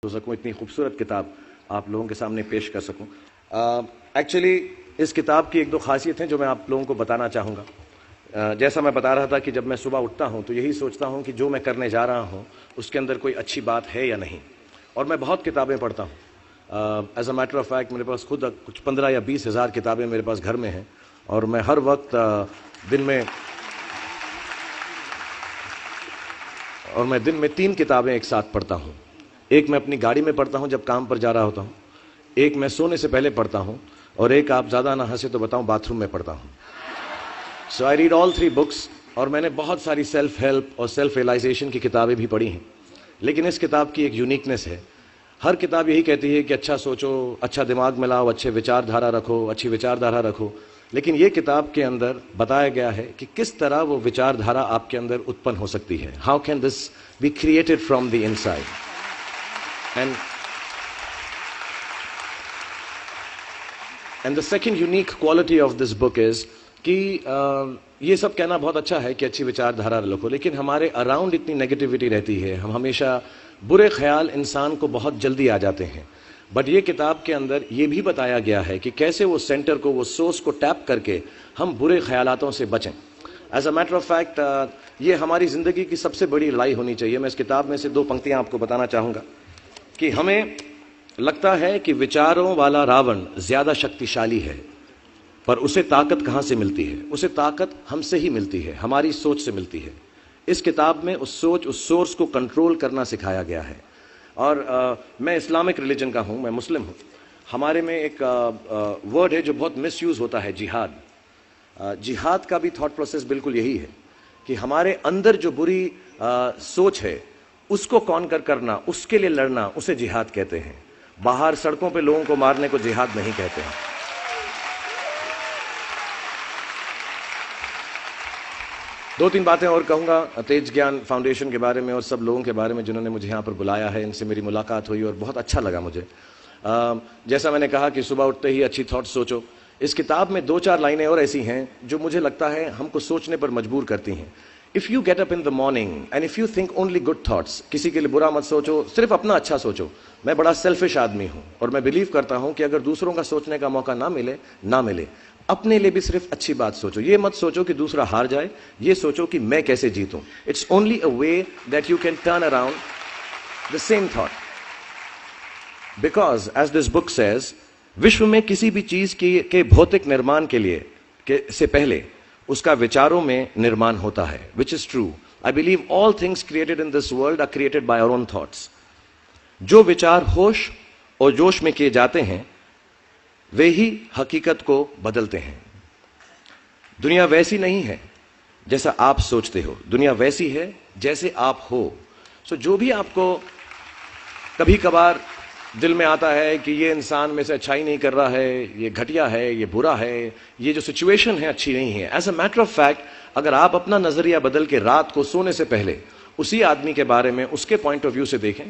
हो सकूं, इतनी खूबसूरत किताब आप लोगों के सामने पेश कर सकूं। एक्चुअली इस किताब की एक दो खासियत हैं जो मैं आप लोगों को बताना चाहूँगा। जैसा मैं बता रहा था कि जब मैं सुबह उठता हूं तो यही सोचता हूं कि जो मैं करने जा रहा हूं उसके अंदर कोई अच्छी बात है या नहीं। और मैं बहुत किताबें पढ़ता हूं। As a matter of fact मेरे पास खुद कुछ 15 या 20 हज़ार किताबें मेरे पास घर में हैं और मैं हर वक्त दिन में 3 किताबें एक साथ पढ़ता हूं। एक मैं अपनी गाड़ी में पढ़ता हूं जब काम पर जा रहा होता हूं, एक मैं सोने से पहले पढ़ता हूं और एक, आप ज़्यादा ना हंसे तो बताऊं, बाथरूम में पढ़ता हूं। सो आई रीड ऑल 3 बुक्स। और मैंने बहुत सारी सेल्फ हेल्प और सेल्फ रियलाइजेशन की किताबें भी पढ़ी हैं, लेकिन इस किताब की एक यूनिकनेस है। हर किताब यही कहती है कि अच्छा सोचो, अच्छा दिमाग में लाओ, अच्छे विचारधारा रखो, अच्छी विचारधारा रखो। लेकिन ये किताब के अंदर बताया गया है कि किस तरह वो विचारधारा आपके अंदर उत्पन्न हो सकती है। How can this be created from the inside. And the second unique quality of this book is कि ये सब कहना बहुत अच्छा है कि अच्छी विचारधारा रखो, लेकिन हमारे अराउंड इतनी नेगेटिविटी रहती है, हम हमेशा बुरे ख्याल इंसान को बहुत जल्दी आ जाते हैं। बट ये किताब के अंदर ये भी बताया गया है कि कैसे वो सेंटर को, वो सोर्स को टैप करके हम बुरे ख्यालातों से बचें। As a matter of fact ये हमारी ज़िंदगी की सबसे बड़ी लड़ाई होनी चाहिए। मैं इस किताब में से 2 पंक्तियां आपको बताना चाहूँगा कि हमें लगता है कि विचारों वाला रावण ज़्यादा शक्तिशाली है, पर उसे ताकत कहाँ से मिलती है? उसे ताकत हमसे ही मिलती है, हमारी सोच से मिलती है। इस किताब में उस सोच, उस सोर्स को कंट्रोल करना सिखाया गया है। और मैं इस्लामिक रिलीजन का हूँ, मैं मुस्लिम हूँ। हमारे में एक वर्ड है जो बहुत मिसयूज़ होता है, जिहाद। जिहाद का भी थॉट प्रोसेस बिल्कुल यही है कि हमारे अंदर जो बुरी सोच है उसको कॉन्कर करना, उसके लिए लड़ना, उसे जिहाद कहते हैं। बाहर सड़कों पे लोगों को मारने को जिहाद नहीं कहते हैं। दो तीन बातें और कहूँगा तेज ज्ञान फाउंडेशन के बारे में और सब लोगों के बारे में जिन्होंने मुझे यहाँ पर बुलाया है। इनसे मेरी मुलाकात हुई और बहुत अच्छा लगा मुझे। जैसा मैंने कहा कि सुबह उठते ही अच्छी थॉट्स सोचो। इस किताब में 2-4 लाइनें और ऐसी हैं जो मुझे लगता है हमको सोचने पर मजबूर करती हैं। If you get up in the morning and if you think only good thoughts, किसी के लिए बुरा मत सोचो, सिर्फ अपना अच्छा सोचो। मैं बड़ा सेल्फिश आदमी हूँ और मैं बिलीव करता हूँ कि अगर दूसरों का सोचने का मौका ना मिले, अपने लिए भी सिर्फ अच्छी बात सोचो। ये मत सोचो कि दूसरा हार जाए, ये सोचो कि मैं कैसे जीतूं। It's only a way that you can turn around the same thought. Because as this book says, विश्व में किसी भी चीज के भौतिक निर्माण से पहले उसका विचारों में निर्माण होता है, which is true. I believe all things created in this world are created by our own thoughts. जो विचार होश और जोश में किए जाते हैं वे ही हकीकत को बदलते हैं। दुनिया वैसी नहीं है जैसा आप सोचते हो, दुनिया वैसी है जैसे आप हो। सो जो भी आपको कभी कभार दिल में आता है कि ये इंसान में से अच्छाई नहीं कर रहा है, ये घटिया है, ये बुरा है, ये जो सिचुएशन है अच्छी नहीं है, as a matter of fact अगर आप अपना नजरिया बदल के रात को सोने से पहले उसी आदमी के बारे में उसके पॉइंट ऑफ व्यू से देखें,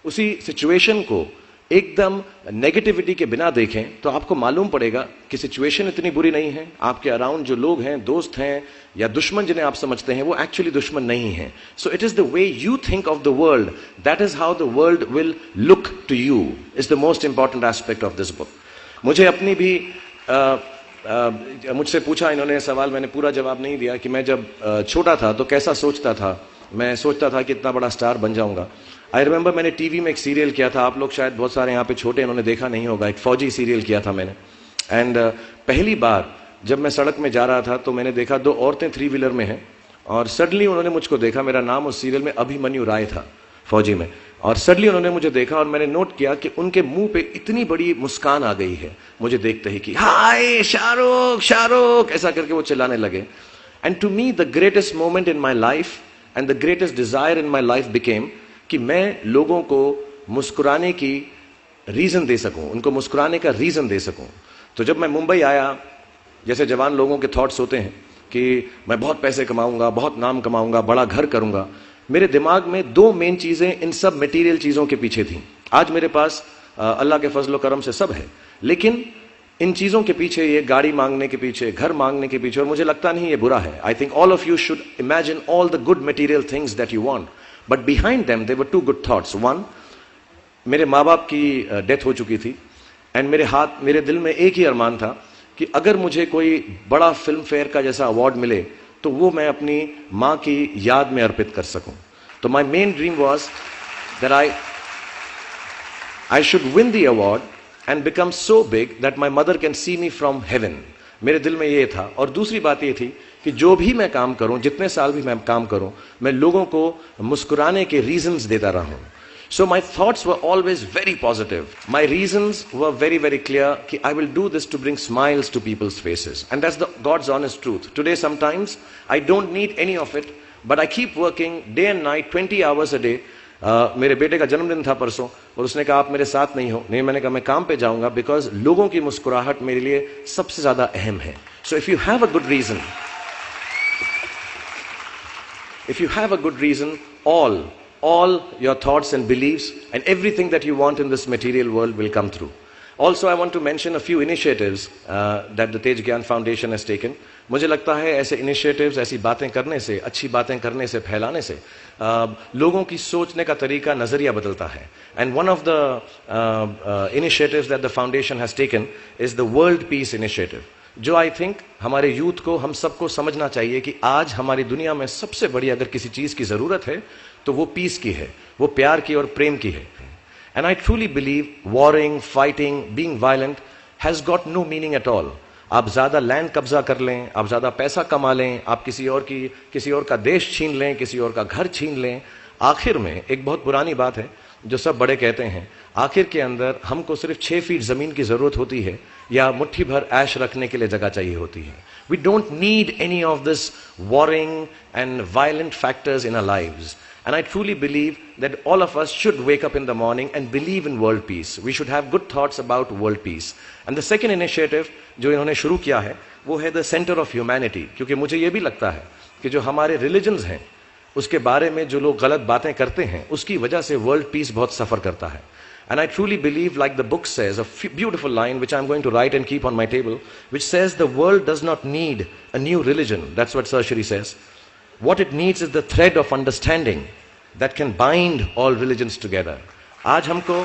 उसी सिचुएशन को एकदम नेगेटिविटी के बिना देखें, तो आपको मालूम पड़ेगा कि सिचुएशन इतनी बुरी नहीं है। आपके अराउंड जो लोग हैं, दोस्त हैं या दुश्मन जिन्हें आप समझते हैं, वो एक्चुअली दुश्मन नहीं है। So it is the way you think of the world, that is how the world will look to you, is the most important aspect of this book. मुझे अपनी भी मुझसे पूछा इन्होंने सवाल, मैंने पूरा जवाब नहीं दिया कि मैं जब छोटा था तो कैसा सोचता था। मैं सोचता था कि इतना बड़ा स्टार बन जाऊंगा। आई रिमेंबर मैंने टीवी में एक सीरियल किया था, आप लोग शायद बहुत सारे यहाँ पे छोटे इन्होंने देखा नहीं होगा, एक फौजी सीरियल किया था मैंने। एंड पहली बार जब मैं सड़क में जा रहा था तो मैंने देखा 2 औरतें 3 व्हीलर में हैं और सडनली उन्होंने मुझको देखा। मेरा नाम उस सीरियल में अभिमन्यु राय था, फौजी में। और सडनली उन्होंने मुझे देखा और मैंने नोट किया कि उनके मुंह पे इतनी बड़ी मुस्कान आ गई है मुझे देखते ही कि हाय शाहरुख शाहरुख, ऐसा करके वो चिल्लाने लगे। And to me the greatest moment in my life and the greatest desire in my life became कि मैं लोगों को मुस्कुराने की रीजन दे सकूं, उनको मुस्कुराने का रीजन दे सकूं। तो जब मैं मुंबई आया, जैसे जवान लोगों के थॉट्स होते हैं कि मैं बहुत पैसे कमाऊंगा, बहुत नाम कमाऊंगा, बड़ा घर करूंगा, मेरे दिमाग में 2 मेन चीजें इन सब मटेरियल चीजों के पीछे थी। आज मेरे पास अल्लाह के फजल करम से सब है, लेकिन इन चीजों के पीछे, ये गाड़ी मांगने के पीछे, घर मांगने के पीछे, और मुझे लगता नहीं ये बुरा है। I think all of you should imagine all the good material things that you want, but behind them there were 2 good thoughts. One, मेरे माँ बाप की डेथ हो चुकी थी एंड मेरे दिल में एक ही अरमान था कि अगर मुझे कोई बड़ा फिल्म फेयर का जैसा अवार्ड मिले तो वो मैं अपनी माँ की याद में अर्पित कर सकूं। तो my main dream was that I should win the award and become so big that my mother can see me from heaven. मेरे दिल में ये था। और दूसरी बात ये थी कि जो भी मैं काम करूं, जितने साल भी मैं काम करूं, मैं लोगों को मुस्कुराने के रीजंस देता रहूं। So my thoughts were always very positive. My reasons were very, very clear कि I will do this to bring smiles to people's faces. And that's the God's honest truth. Today sometimes I don't need any of it, but I keep working day and night, 20 hours a day. मेरे बेटे का जन्मदिन था परसों और उसने कहा आप मेरे साथ नहीं हो। नहीं, मैंने कहा मैं काम पे जाऊंगा बिकॉज लोगों की मुस्कुराहट मेरे लिए सबसे ज्यादा अहम है। So if you have a good reason, all your thoughts and beliefs and everything that you want in this material world will come through. Also, I want to mention a few initiatives that the Tej Gyan Foundation has taken. मुझे लगता है ऐसे initiatives, ऐसी बातें करने से, अच्छी बातें करने से, फैलाने से लोगों की सोचने का तरीका, नजरिया बदलता है. And one of the initiatives that the foundation has taken is the World Peace Initiative. जो आई थिंक हमारे यूथ को, हम सबको समझना चाहिए कि आज हमारी दुनिया में सबसे बड़ी अगर किसी चीज की जरूरत है तो वो पीस की है, वो प्यार की और प्रेम की है. And I truly believe warring, fighting, being violent has got no meaning at all. आप ज्यादा लैंड कब्जा कर लें, आप ज्यादा पैसा कमा लें, आप किसी और का देश छीन लें, किसी और का घर छीन लें, आखिर में एक बहुत पुरानी बात है जो सब बड़े कहते हैं, आखिर के अंदर हमको सिर्फ 6 फीट जमीन की जरूरत होती है या मुट्ठी भर ऐश रखने के लिए जगह चाहिए होती है. We don't need any of this warring and violent factors in our lives. And I truly believe that all of us should wake up in the morning and believe in world peace. We should have good thoughts about world peace. And the second initiative जो इन्होंने शुरू किया है वो है the Center of Humanity. क्योंकि मुझे ये भी लगता है कि जो हमारे religions हैं उसके बारे में जो लोग गलत बातें करते हैं उसकी वजह से world peace बहुत सफर करता है. And I truly believe, like the book says, a beautiful line which I'm going to write and keep on my table, which says the world does not need a new religion. That's what Sarshri says. What it needs is the thread of understanding that can bind all religions together. आज हमको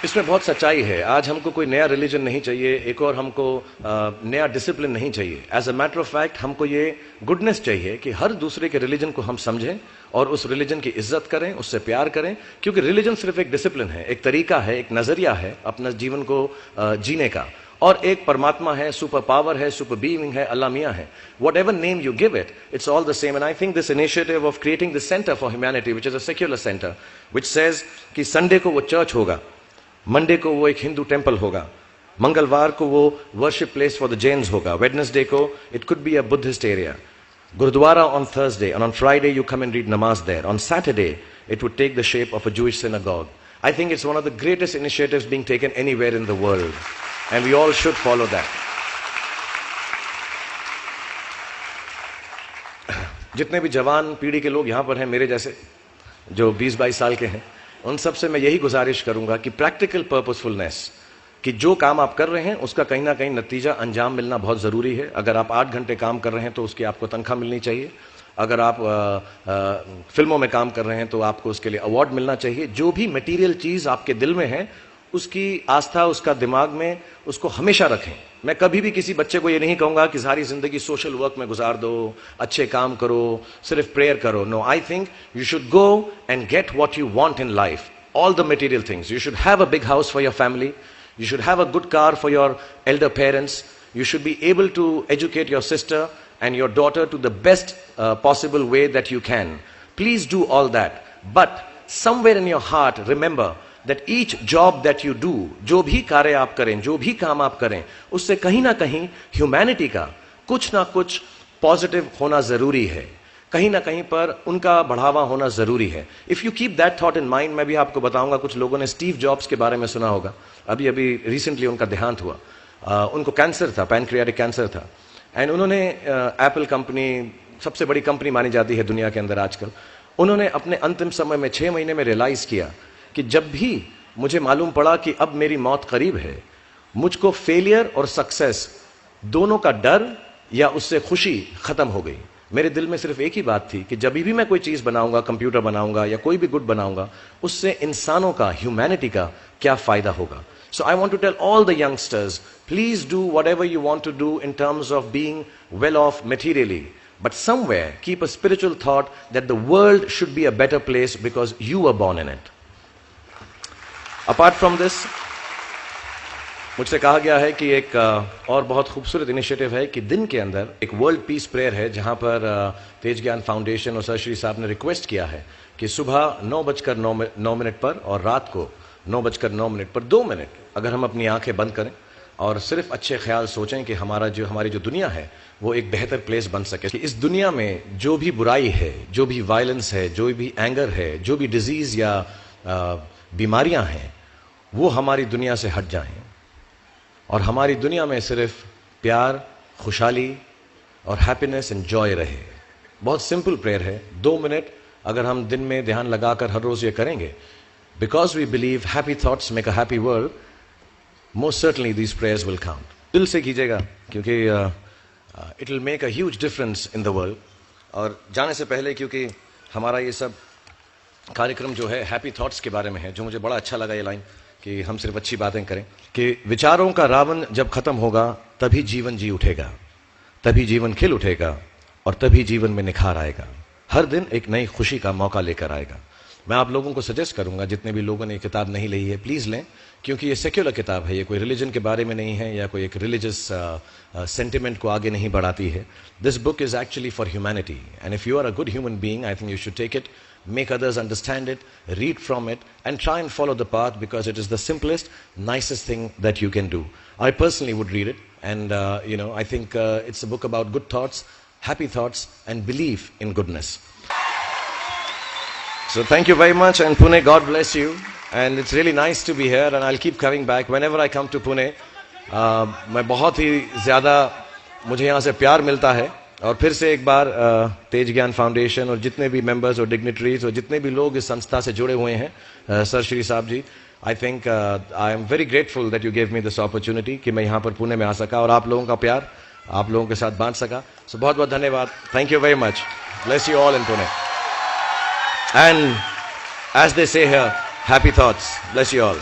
इसमें बहुत सच्चाई है. आज हमको कोई नया रिलीजन नहीं चाहिए, एक और हमको नया डिसिप्लिन नहीं चाहिए. As a matter of fact हमको ये गुडनेस चाहिए कि हर दूसरे के रिलीजन को हम समझें और उस रिलीजन की इज्जत करें, उससे प्यार करें. क्योंकि रिलीजन सिर्फ एक डिसिप्लिन है, एक तरीका है, एक नजरिया है अपना जीवन को जीने का. और एक परमात्मा है, सुपर पावर है, सुपर बीइंग है, अल्लाह मियां है. What ever name you give it, it's all the same. And I think this initiative of creating this centre for humanity which is a secular centre which says कि Sunday को वो church होगा, Monday को वो एक Hindu temple होगा, मंगलवार को वो worship place for the Jains होगा, वेडनेसडे को it could be a Buddhist area, gurudwara on Thursday, and on Friday you come and read namaz there, on Saturday it would take the shape of a Jewish synagogue. I think it's one of the greatest initiatives being taken anywhere in the world. And we all should follow that. जितने भी जवान पीढ़ी के लोग यहाँ पर हैं मेरे जैसे, जो 20-22 साल के हैं, उन सब से मैं यही गुजारिश करूंगा कि प्रैक्टिकल पर्पसफुलनेस, कि जो काम आप कर रहे हैं उसका कहीं ना कहीं नतीजा, अंजाम मिलना बहुत जरूरी है. अगर आप 8 घंटे काम कर रहे हैं तो उसकी आपको तनख्वाह मिलनी चाहिए. अगर आप फिल्मों में काम कर रहे हैं तो आपको उसके लिए अवार्ड मिलना चाहिए. जो भी मटेरियल चीज आपके दिल में है उसकी आस्था, उसका दिमाग में, उसको हमेशा रखें. मैं कभी भी किसी बच्चे को ये नहीं कहूंगा कि सारी जिंदगी सोशल वर्क में गुजार दो, अच्छे काम करो, सिर्फ प्रेयर करो. No, I think you should go and get what you want in life, all the material things. You should have a big house for your family, you should have a good car for your elder parents, you should be able to educate your sister and your daughter to the best possible way that you can. Please do all that, but somewhere in your heart remember that each job that you do, जो भी कार्य आप करें, जो भी काम आप करें, उससे कहीं ना कहीं ह्यूमैनिटी का कुछ ना कुछ पॉजिटिव होना जरूरी है, कहीं ना कहीं पर उनका बढ़ावा होना जरूरी है. If you keep that thought in mind, मैं भी आपको बताऊंगा, कुछ लोगों ने स्टीव जॉब्स के बारे में सुना होगा, अभी रिसेंटली उनका देहांत हुआ. उनको कैंसर था, पैनक्रियाटिक कैंसर था, एंड उन्होंने एप्पल कंपनी, सबसे बड़ी कंपनी मानी जाती है दुनिया के अंदर आजकल, उन्होंने अपने अंतिम समय में 6 महीने में रियलाइज किया कि जब भी मुझे मालूम पड़ा कि अब मेरी मौत करीब है, मुझको फेलियर और सक्सेस दोनों का डर या उससे खुशी खत्म हो गई. मेरे दिल में सिर्फ एक ही बात थी कि जब भी मैं कोई चीज बनाऊंगा, कंप्यूटर बनाऊंगा या कोई भी गुड बनाऊंगा, उससे इंसानों का, ह्यूमैनिटी का क्या फायदा होगा. So I want to tell all the youngsters, please do whatever you want to do in terms of being well off materially, but somewhere keep a spiritual thought that the world should be a better place because you were born in it. Apart from this, मुझसे कहा गया है कि एक और बहुत खूबसूरत initiative है कि दिन के अंदर एक वर्ल्ड पीस प्रेयर है, जहां पर तेज ज्ञान फाउंडेशन और सर श्री साहब ने रिक्वेस्ट किया है कि सुबह 9:09 पर और रात को 9:09 पर 2 मिनट अगर हम अपनी आंखें बंद करें और सिर्फ अच्छे ख्याल सोचें कि हमारी जो दुनिया है वो एक बेहतर प्लेस बन सके. कि इस दुनिया में जो भी बुराई है, जो भी वायलेंस है, जो भी एंगर है, जो भी डिजीज या बीमारियां हैं, वो हमारी दुनिया से हट जाएं और हमारी दुनिया में सिर्फ प्यार, खुशहाली और हैप्पीनेस एंड जॉय रहे. बहुत सिंपल प्रेयर है. 2 मिनट अगर हम दिन में ध्यान लगाकर हर रोज ये करेंगे, because we believe happy thoughts make a happy world, most certainly these prayers will count. दिल से कीजिएगा, क्योंकि it will make a huge difference in the world. और जाने से पहले, क्योंकि हमारा ये सब कार्यक्रम जो है हैप्पी थॉट्स के बारे में है, जो मुझे बड़ा अच्छा लगा ये लाइन कि हम सिर्फ अच्छी बातें करें, कि विचारों का रावण जब खत्म होगा तभी जीवन जी उठेगा, तभी जीवन खिल उठेगा और तभी जीवन में निखार आएगा. हर दिन एक नई खुशी का मौका लेकर आएगा. मैं आप लोगों को सजेस्ट करूंगा, जितने भी लोगों ने ये किताब नहीं ली है, प्लीज लें, क्योंकि ये सेक्युलर किताब है. ये कोई रिलीजन के बारे में नहीं है या कोई एक रिलीजियस सेंटिमेंट को आगे नहीं बढ़ाती है. This book is actually for humanity, and if you are a good human being, I think you should take it, make others understand it, read from it, and try and follow the path, because it is the simplest, nicest thing that you can do. I personally would read it, and I think it's a book about good thoughts, happy thoughts, and belief in goodness. So thank you very much, and Pune, God bless you, and it's really nice to be here, and I'll keep coming back whenever I come to Pune. मैं बहुत ही ज़्यादा मुझे यहाँ से प्यार मिलता है. और फिर से एक बार तेज ज्ञान फाउंडेशन और जितने भी मेंबर्स और डिग्निटरीज और जितने भी लोग इस संस्था से जुड़े हुए हैं, sir Shri Sahab ji, I think I am very grateful that you give me this opportunity कि मैं यहाँ पर पुणे में आ सका और आप लोगों का प्यार आप लोगों के साथ बांट सका. सो बहुत बहुत धन्यवाद. Thank you very much. Bless you all in Pune. And as they say here, happy thoughts. Bless you all.